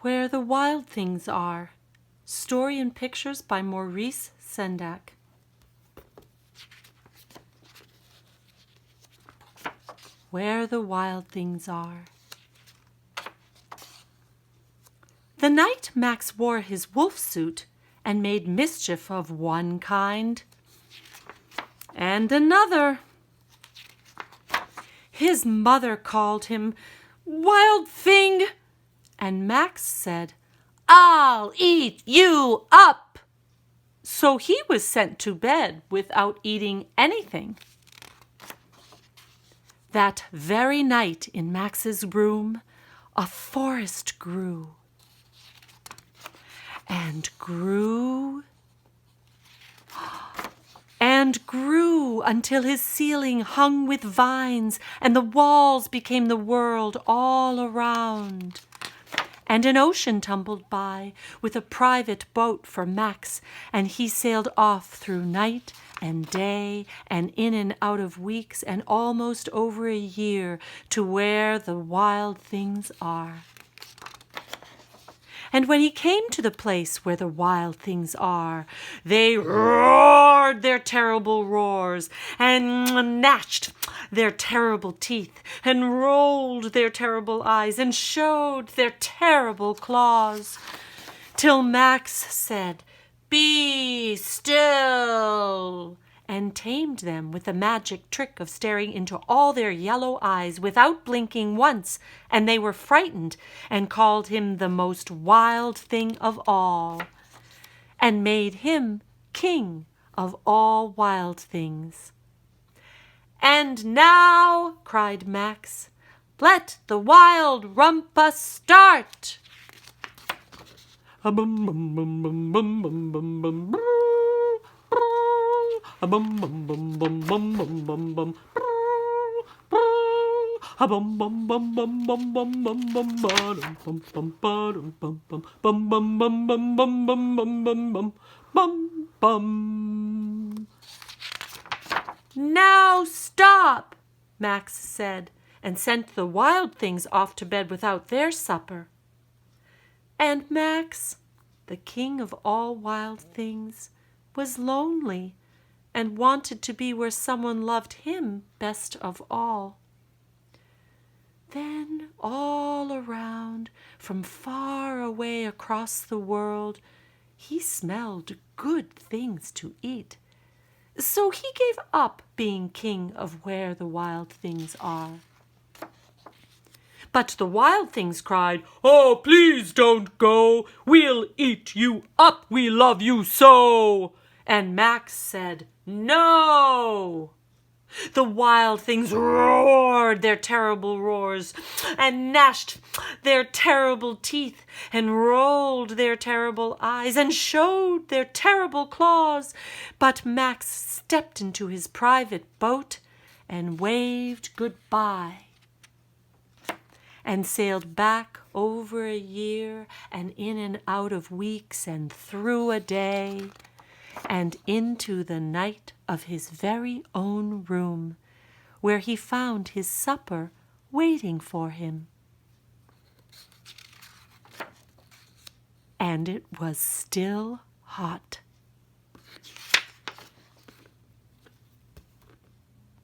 Where the Wild Things Are. Story and pictures by Maurice, Sendak. Where the Wild Things Are. The night Max wore his wolf suit and made mischief of one kind and another. His mother called him "Wild Thing," and Max said, "I'll eat you up." So he was sent to bed without eating anything. That very night in Max's room, a forest grew and grew and grew until his ceiling hung with vines and the walls became the world all around. And an ocean tumbled by with a private boat for Max, and he sailed off through night and day and in and out of weeks and almost over a year to where the wild things are. And when he came to the place where the wild things are, they roared their terrible roars and gnashed their terrible teeth and rolled their terrible eyes and showed their terrible claws, till Max said, "Be still," and tamed them with the magic trick of staring into all their yellow eyes without blinking once, and they were frightened and called him the most wild thing of all, and made him king of all wild things. "And now," cried Max, "let the wild rumpus start!" "Now stop," Max said, and sent the wild things off to bed without their supper. And Max, the king of all wild things, was lonely and wanted to be where someone loved him best of all. Then all around, from far away across the world, he smelled good things to eat. So he gave up being king of where the wild things are. But the wild things cried, "Oh, please don't go. We'll eat you up. We love you so." And Max said, "No." The wild things roared their terrible roars and gnashed their terrible teeth and rolled their terrible eyes and showed their terrible claws. But Max stepped into his private boat and waved goodbye and sailed back over a year and in and out of weeks and through a day and into the night of his very own room, where he found his supper waiting for him. And it was still hot.